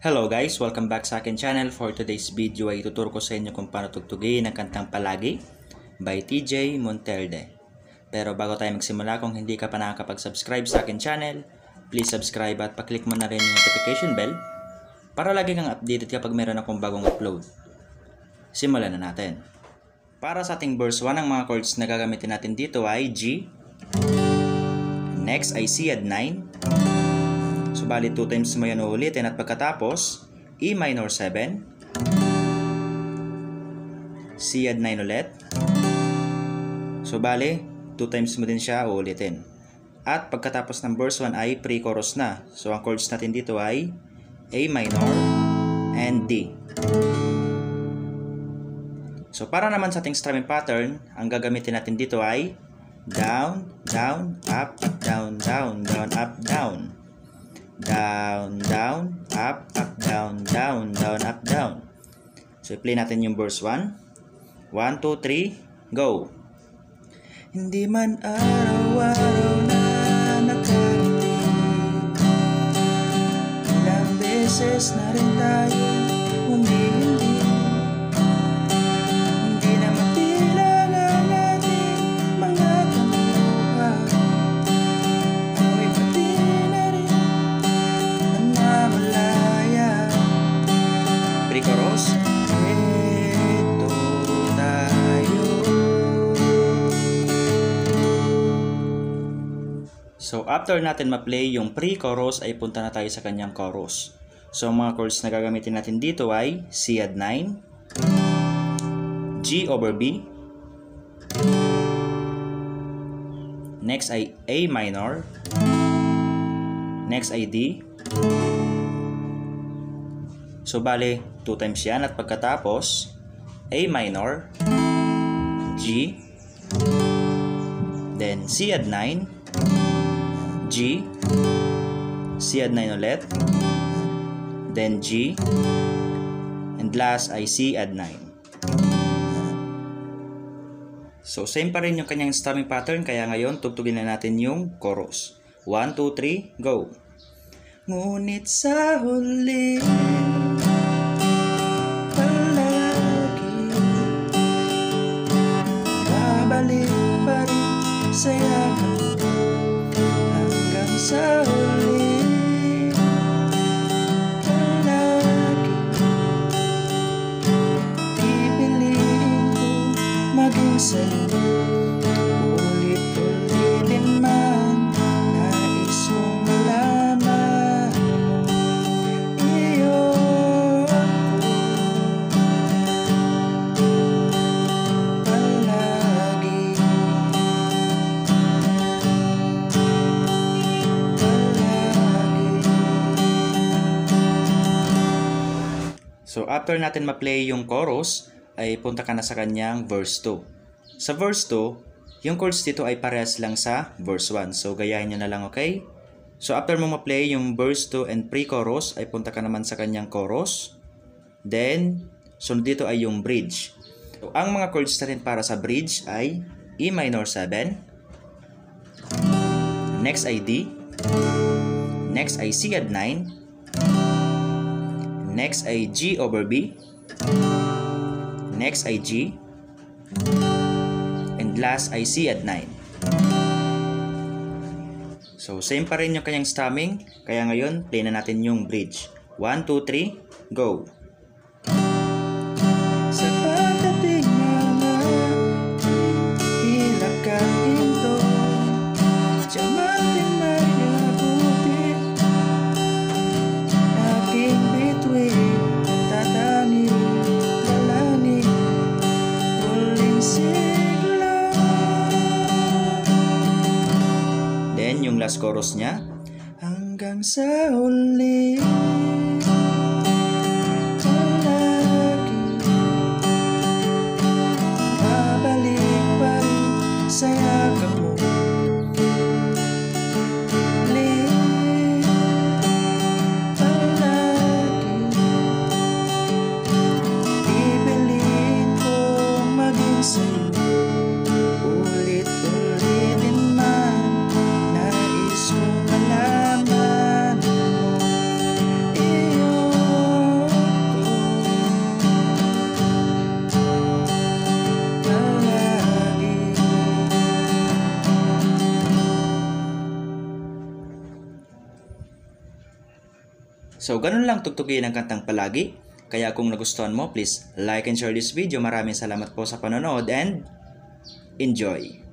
Hello guys! Welcome back sa akin channel. For today's video ay ituturo ko sa inyo kung paano tugtugin ang kantang Palagi by TJ Monterde. Pero bago tayo magsimula, kung hindi ka pa nakakapag-subscribe sa akin channel, please subscribe at paklik mo na rin yung notification bell para lagi kang updated kapag meron akong bagong upload. Simulan na natin. Para sa ating verse 1, ang mga chords na gagamitin natin dito ay G, next ay C add 9, so bali 2 times mo yan uulitin at pagkatapos E minor 7, C add 9 ulit, so bali 2 times mo din siya uulitin. At pagkatapos ng verse 1 ay pre-chorus na, so ang chords natin dito ay A minor and D. So para naman sa ating strumming pattern, ang gagamitin natin dito ay down, down, up, down, down, down, up, down. Down, down, up, down, down, down, up, down. So i-play natin yung verse 1. 1, 2, 3, go! Hindi man araw-araw na nakarating, ilang beses na rin tayo humihindi. Hindi na mapilang ang ating mga kamuhan, ako'y pati na rin namamalaya. Pre-chorus, eto tayo. So after natin ma-play yung pre-chorus ay punta na tayo sa kanyang chorus. So ang mga chords na gagamitin natin dito ay C add 9, G over B, next ay A minor, next ay D. So bale 2 times yan at pagkatapos A minor, G, then C add 9, G, C add 9 ulit, then G, and last ay C add 9. So same pa rin yung kanyang strumming pattern, kaya ngayon tugtugin na natin yung chorus. 1, 2, 3, go! Ngunit sa huli palagi babalik pa rin sa yakap hanggang sa huli. Palagi pipiliin ko maging sa'yo, ulit-ulitin man nais mong malaman mo, iyo ako palagi. So after natin ma-play yung chorus, ay punta ka na sa kanyang verse 2. Sa verse 2, yung chords dito ay parehas lang sa verse 1. So gayahin nyo na lang, okay? So after mo ma-play yung verse 2 and pre-chorus, ay punta ka naman sa kanyang chorus. Then, sunod dito ay yung bridge. So ang mga chords natin para sa bridge ay E minor 7, next ay D, next ay C add 9, next ay G over B, next ay G, and last ay C add 9. So same pa rin yung kanyang strumming, kaya ngayon play na natin yung bridge. 1, 2, 3, go! Sa pagdating na ilakain to, diyamanting may nabuti, aking bituin, tatani, lalani, huling sigla. Then yung last chorus niya, hanggang sa huli palagi babalik pa rin sa yakap mo. Ulit-ulitin man nais mong malaman mo, So ganun lang tugtugin ang kantang Palagi. Kaya kung nagustuhan mo, please like and share this video. Maraming salamat po sa panonood and enjoy!